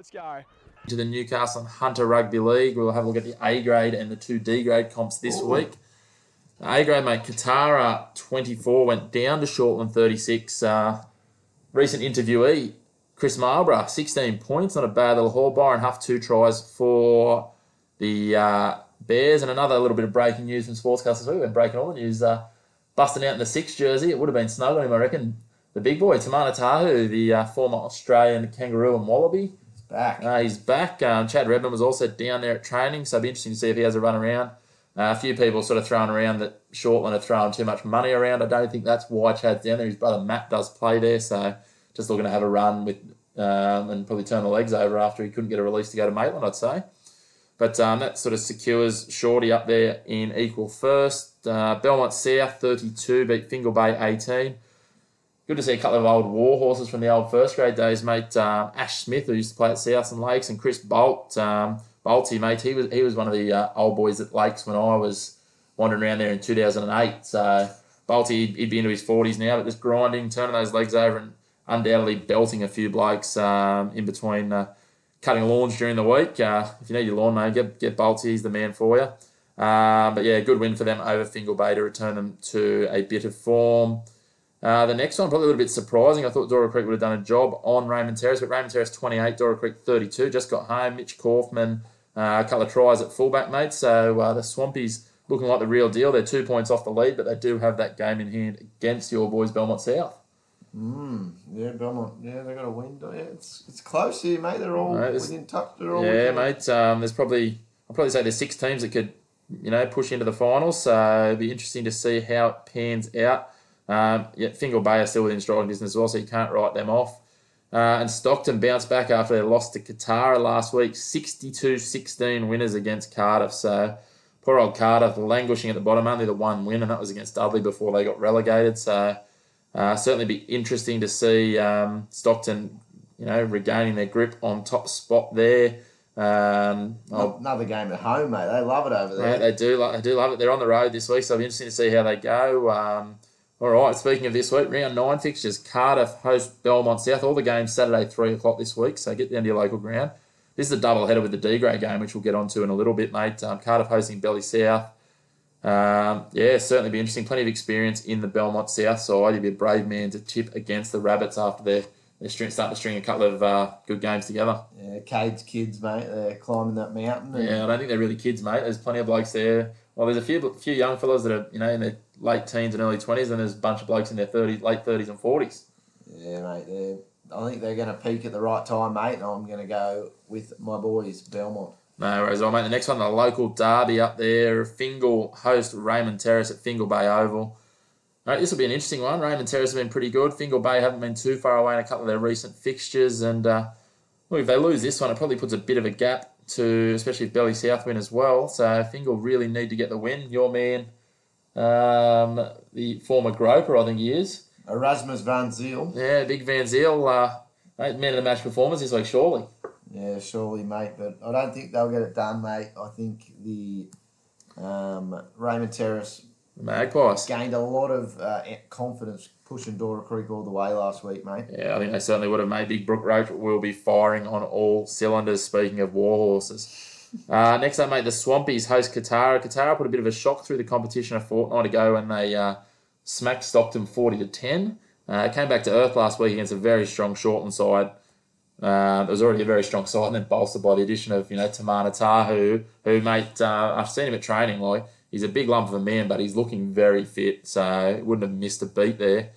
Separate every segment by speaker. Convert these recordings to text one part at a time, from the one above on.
Speaker 1: Let's go.
Speaker 2: To the Newcastle and Hunter Rugby League. We'll have a look at the A grade and the two D grade comps this week. A grade, mate, Katara 24 went down to Shortland 36. Recent interviewee, Chris Marlborough, 16 points, not a bad little haul. Byron Huff, 2 tries for the Bears. And another little bit of breaking news from Sportscast this week. We've been breaking all the news. Busting out in the 6 jersey. It would have been snug on him, I reckon. The big boy, Tamana Tahu, the former Australian kangaroo and wallaby. He's back. Chad Redmond was also down there at training, so it'll be interesting to see if he has a run around. A few people sort of throwing around that Shortland have thrown too much money around. I don't think that's why Chad's down there. His brother Matt does play there, so just looking to have a run with and probably turn the legs over after he couldn't get a release to go to Maitland, I'd say. But that sort of secures Shorty up there in equal first. Belmont South 32 beat Fingal Bay 18. Good to see a couple of old war horses from the old first grade days, mate. Ash Smith, who used to play at Souths and Lakes, and Chris Bolt, Bolty, mate. He was one of the old boys at Lakes when I was wandering around there in 2008. So Bolty, he'd be into his 40s now, but just grinding, turning those legs over, and undoubtedly belting a few blokes in between cutting lawns during the week. If you need your lawn, mate, get Bolty. He's the man for you. But yeah, good win for them over Fingal Bay to return them to a bit of form. The next one, probably a little bit surprising. I thought Dora Creek would have done a job on Raymond Terrace, but Raymond Terrace 28, Dora Creek 32. Just got home. Mitch Kaufman, a couple of tries at fullback, mate. So the Swampies looking like the real deal. They're 2 points off the lead, but they do have that game in hand against your boys, Belmont South.
Speaker 3: Yeah, Belmont. Yeah, they got a win. Yeah, it's close here, mate. They're all within touch. They're all
Speaker 2: mate. I'll probably say there's 6 teams that could, push into the finals. So it'll be interesting to see how it pans out. Fingal Bay are still within striking distance as well, so you can't write them off. And Stockton bounced back after their loss to Katara last week. 62-16 winners against Cardiff. So poor old Cardiff languishing at the bottom, only the one win, and that was against Dudley before they got relegated. So certainly be interesting to see Stockton, regaining their grip on top spot there.
Speaker 3: Another game at home, mate. They love it over there.
Speaker 2: Mate, they do love it. They're on the road this week, so it'll be interesting to see how they go. All right, speaking of this week, round 9 fixtures, Cardiff host Belmont South. All the games Saturday, 3 o'clock this week, so get down to your local ground. This is a double-header with the D-grade game, which we'll get onto in a little bit, mate. Cardiff hosting Belly South. Certainly be interesting. Plenty of experience in the Belmont South side. You'd be a brave man to tip against the Rabbits after they're starting to string a couple of good games together.
Speaker 3: Yeah, Cade's kids, mate. They're climbing that mountain.
Speaker 2: Yeah, I don't think they're really kids, mate. There's plenty of blokes there. Well, there's a few young fellas that are, in their late teens and early 20s, and there's a bunch of blokes in their late 30s and 40s.
Speaker 3: Yeah, mate. I think they're going to peak at the right time, mate, and I'm going to go with my boys, Belmont.
Speaker 2: No worries, mate. The next one, the local derby up there. Fingal host Raymond Terrace at Fingal Bay Oval. All right, this will be an interesting one. Raymond Terrace have been pretty good. Fingal Bay haven't been too far away in a couple of their recent fixtures, and if they lose this one, it probably puts a bit of a gap to, especially if Belly South win as well. So Fingal really need to get the win. Your man, the former groper, I think he is.
Speaker 3: Erasmus Van Ziel.
Speaker 2: Yeah, big Van Ziel. Man of the match performance this week, surely.
Speaker 3: Yeah, surely, mate. But I don't think they'll get it done, mate. I think the Raymond Terrace
Speaker 2: Magpies
Speaker 3: gained a lot of confidence pushing Dora Creek all the way last week, mate.
Speaker 2: Yeah, I think they certainly would have made. Big Brook Roach will be firing on all cylinders, speaking of war horses. Next up, mate, the Swampies host Katara. Katara put a bit of a shock through the competition a fortnight ago when they smacked Stockton 40-10. Came back to earth last week against a very strong Shortland side. It was already a very strong side, and then bolstered by the addition of Tamana Tahu, who, mate, I've seen him at training. He's a big lump of a man, but he's looking very fit, so wouldn't have missed a beat there.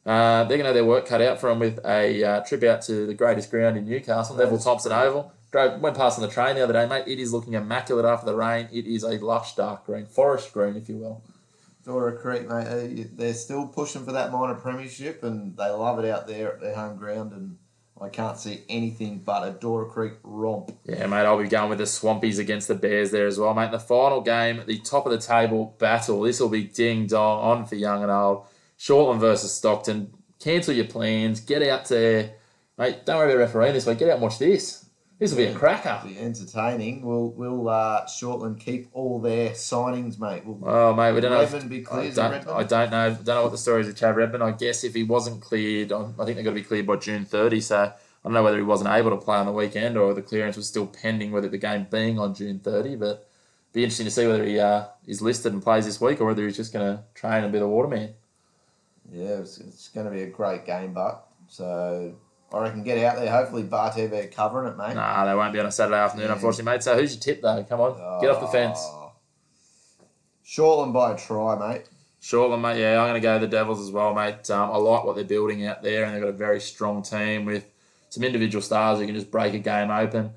Speaker 2: They're going to have their work cut out for them with a trip out to the greatest ground in Newcastle, Neville Thompson Oval. Went past on the train the other day, mate. It is looking immaculate after the rain. It is a lush dark green, forest green, if you will.
Speaker 3: Dora Creek, mate, they're still pushing for that minor premiership, and they love it out there at their home ground, and I can't see anything but a Dora Creek romp.
Speaker 2: Yeah, mate, I'll be going with the Swampies against the Bears there as well, mate. The final game, the top of the table battle. This will be ding-dong on for young and old. Shortland versus Stockton. Cancel your plans. Get out there. Mate, don't worry about refereeing this week. Get out and watch this. This will be a cracker.
Speaker 3: It'll be entertaining. Will Shortland keep all their signings, mate?
Speaker 2: We don't know.
Speaker 3: Redmond be cleared?
Speaker 2: I don't know. Don't know what the story is with Chad Redmond. I guess if he wasn't cleared, I think they've got to be cleared by June 30. So don't know whether he wasn't able to play on the weekend or the clearance was still pending with the game being on June 30, but be interesting to see whether he is listed and plays this week or whether he's just going to train and be the waterman.
Speaker 3: Yeah, it's going to be a great game, Buck. So I reckon get out there. Hopefully Bar TV are covering it, mate.
Speaker 2: Nah, they won't be on a Saturday afternoon, unfortunately, mate. So who's your tip, though? Come on, get off the fence.
Speaker 3: Shortland by a try, mate.
Speaker 2: Shortland, mate. Yeah, I'm going to go the Devils as well, mate. I like what they're building out there, and they've got a very strong team with some individual stars who can just break a game open.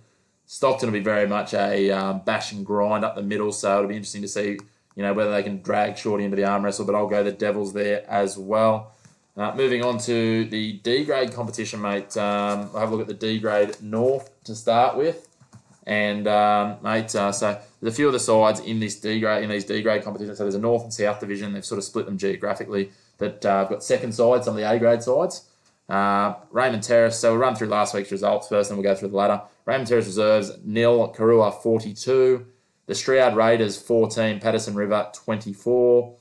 Speaker 2: Stockton will be very much a bash and grind up the middle, so it'll be interesting to see, whether they can drag Shorty into the arm wrestle, but I'll go the Devils there as well. Moving on to the D-grade competition, mate. I'll have a look at the D-grade North to start with. And, mate, so there's a few of the sides in these D-grade competitions. So there's a North and South division. They've sort of split them geographically. But I've got second sides, some of the A-grade sides. Raymond Terrace, so we'll run through last week's results first, and we'll go through the ladder. Raymond Terrace Reserves, 0, Karua 42. The Stroud Raiders, 14, Patterson River, 24.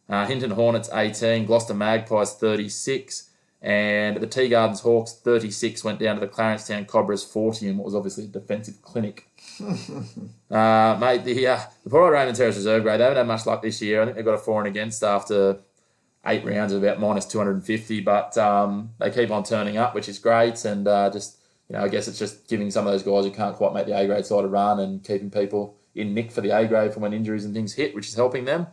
Speaker 2: Hinton Hornets, 18. Gloucester Magpies, 36. And the Tea Gardens Hawks, 36, went down to the Clarencetown Cobras, 40, and what was obviously a defensive clinic. Mate, the poor old Raymond Terrace Reserve grade, they haven't had much luck this year. I think they've got a for and against after 8 rounds of about minus 250, but they keep on turning up, which is great. And I guess it's just giving some of those guys who can't quite make the A-grade side a run and keeping people in nick for the A-grade for when injuries and things hit, which is helping them.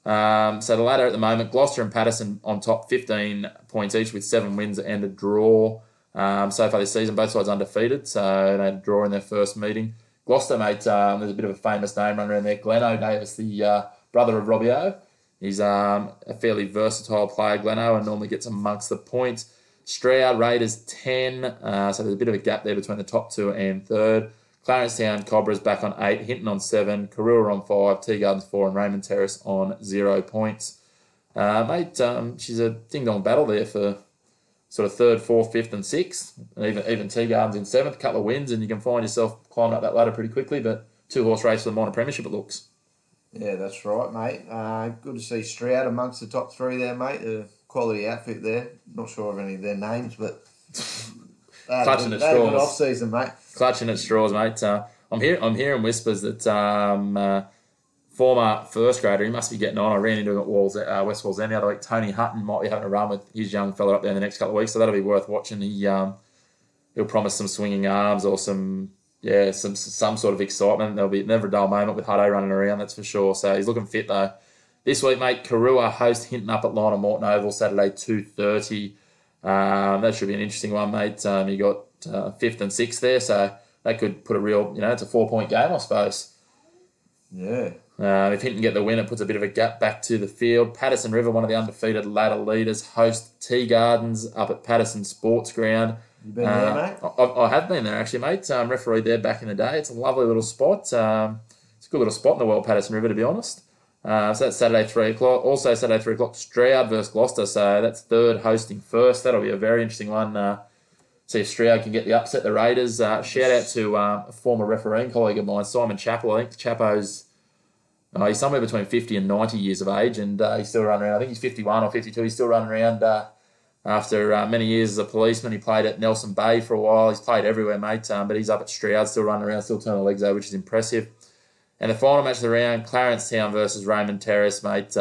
Speaker 2: So the ladder at the moment, Gloucester and Patterson on top, 15 points each with 7 wins and a draw. So far this season, both sides undefeated, so they had a draw in their first meeting. Gloucester, mate, there's a bit of a famous name running around there. Gleno Davis, the brother of Robbie O. He's a fairly versatile player, Gleno, and normally gets amongst the points. Stroud Raiders, 10, so there's a bit of a gap there between the top 2 and third. Clarencetown Cobras back on 8, Hinton on 7, Karua on 5, Tea Gardens 4, and Raymond Terrace on 0 points. Mate, she's a ding-dong battle there for sort of 3rd, 4th, 5th, and 6th. And even Tea Gardens in 7th, a couple of wins, and you can find yourself climbing up that ladder pretty quickly, but 2-horse race for the minor premiership, it looks.
Speaker 3: Yeah, that's right, mate. Good to see Stroud amongst the top 3 there, mate. A quality outfit there. Not sure of any of their names, but
Speaker 2: clutching at straws.
Speaker 3: Off-season, mate.
Speaker 2: Clutching at straws, mate. I'm hearing whispers that former first grader, he must be getting on. I ran into him at West Walls End the other week. Tony Hutton might be having a run with his young fella up there in the next couple of weeks, so that'll be worth watching. He'll promise some swinging arms or some sort of excitement. There'll be never a dull moment with Hutto running around, that's for sure. So he's looking fit though. This week, mate, Karua host Hinton up at Lionel Morton Oval, Saturday 2:30. That should be an interesting one, mate. You got 5th and 6th there, so that could put a real, it's a 4-point game, I suppose.
Speaker 3: Yeah.
Speaker 2: If Hinton get the win, it puts a bit of a gap back to the field. Patterson River, one of the undefeated ladder leaders, host Tea Gardens up at Patterson Sports Ground.
Speaker 3: You been there, mate?
Speaker 2: I have been there, actually, mate. Refereed there back in the day. It's a lovely little spot. It's a good little spot in the world, Patterson River, to be honest. So that's Saturday 3 o'clock. Also Saturday 3 o'clock, Stroud versus Gloucester. So that's 3rd hosting first. That'll be a very interesting one. See if Stroud can get the upset the Raiders. Shout out to a former refereeing colleague of mine, Simon Chappell. I think Chapo's he's somewhere between 50 and 90 years of age, and he's still running around. I think he's 51 or 52. He's still running around after many years as a policeman. He played at Nelson Bay for a while. He's played everywhere, mate. But he's up at Stroud, still running around, still turning the legs over, which is impressive. And the final match of the round, Clarencetown versus Raymond Terrace, mate.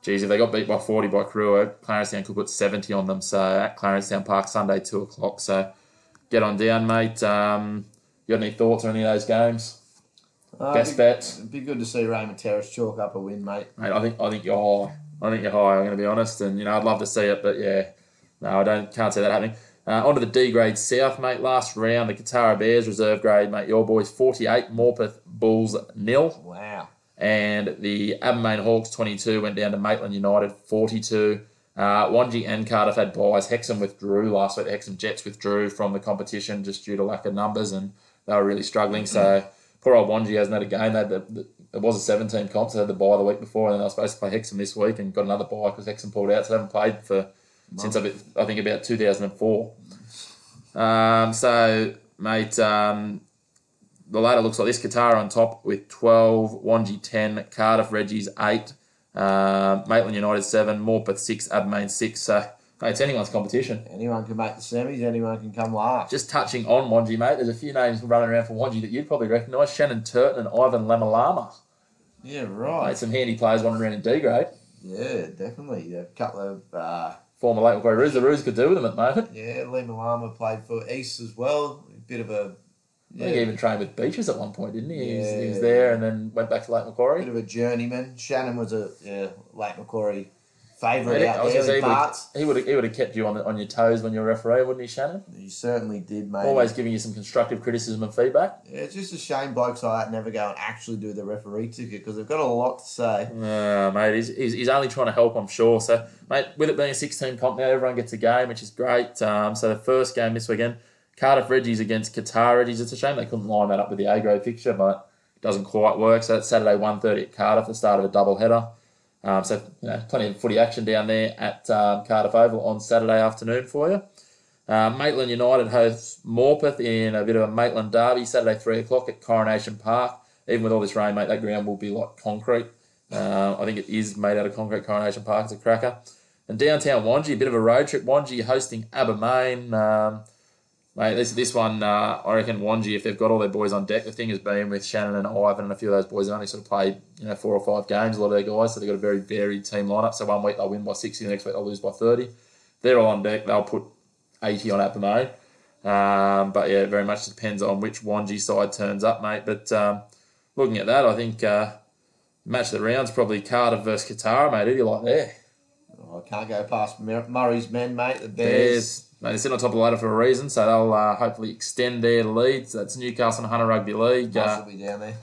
Speaker 2: If they got beat by 40 by Karua, Clarencetown could put 70 on them. So at Clarencetown Park, Sunday, 2 o'clock. So get on down, mate. You got any thoughts on any of those games? Best bets?
Speaker 3: It'd be good to see Raymond Terrace chalk up a win, mate.
Speaker 2: Mate, I think you're high. I'm going to be honest. And, I'd love to see it, but yeah. No, can't see that happening. On to the D-grade South, mate. Last round, the Katara Bears reserve grade, mate. Your boys 48, Morpeth Bulls 0.
Speaker 3: Wow.
Speaker 2: And the Abermain Hawks 22 went down to Maitland United 42. Wanji and Cardiff had buys. Hexham withdrew last week. The Hexham Jets withdrew from the competition just due to lack of numbers, and they were really struggling. So poor old Wanji hasn't had a game. It was a 17 comp, so they had the bye the week before, and then they were supposed to play Hexham this week and got another bye because Hexham pulled out, so they haven't played since I think about 2004. So, mate, the ladder looks like this. Qatar on top with 12, Wanji 10, Cardiff Reggie's 8, Maitland United 7, Morpeth 6, Abermain 6. So, Mate, it's anyone's competition.
Speaker 3: Anyone can make the semis, anyone can come last.
Speaker 2: Just touching on Wanji, mate, there's a few names running around for Wanji that you'd probably recognise. Shannon Turton and Ivan Lamalama.
Speaker 3: Yeah, right.
Speaker 2: Mate, some handy players wandering around in D grade.
Speaker 3: Yeah, definitely. A couple of...
Speaker 2: Former Lake Macquarie Roos. The Roos could do with them at the moment.
Speaker 3: Yeah, Lima Lama played for East as well. A bit of a...
Speaker 2: I think he even trained with Beaches at one point, didn't he? He was there and then went back to Lake Macquarie.
Speaker 3: Bit of a journeyman. Shannon was a Lake Macquarie favourite out there with parts.
Speaker 2: He would have kept you on your toes when you were a referee, wouldn't he, Shannon?
Speaker 3: He certainly did, mate.
Speaker 2: Always giving you some constructive criticism and feedback.
Speaker 3: Yeah, it's just a shame blokes like that never go and actually do the referee ticket because they've got a lot to say.
Speaker 2: Mate, he's only trying to help, I'm sure. So, mate, with it being a 16 comp now, everyone gets a game, which is great. So the first game this weekend, Cardiff Reggies against Qatar Reggies. It's a shame they couldn't line that up with the A-grade fixture, but it doesn't quite work. So that's Saturday 1:30 at Cardiff, the start of a double header. So, plenty of footy action down there at Cardiff Oval on Saturday afternoon for you. Maitland United hosts Morpeth in a bit of a Maitland derby, Saturday 3 o'clock at Coronation Park. Even with all this rain, mate, that ground will be like concrete. I think it is made out of concrete. Coronation Park. It's a cracker. And downtown Wanji, a bit of a road trip. Wanji hosting Abermain. Mate, this one, I reckon Wanji, if they've got all their boys on deck, the thing has been with Shannon and Ivan and a few of those boys have only sort of played 4 or 5 games, a lot of their guys, so they've got a very varied team lineup. So one week they'll win by 60, the next week they'll lose by 30. They're all on deck. They'll put 80 on Abermain. But yeah, it very much depends on which Wanji side turns up, mate. But looking at that, I think match of the round's probably Cardiff versus Qatar, mate. Who do you like there?
Speaker 3: Oh, I can't go past Murray's men, mate. The Bears.
Speaker 2: Mate, they sit on top of the ladder for a reason, so they'll hopefully extend their lead. So that's Newcastle and Hunter Rugby League.
Speaker 3: Nice will be down there.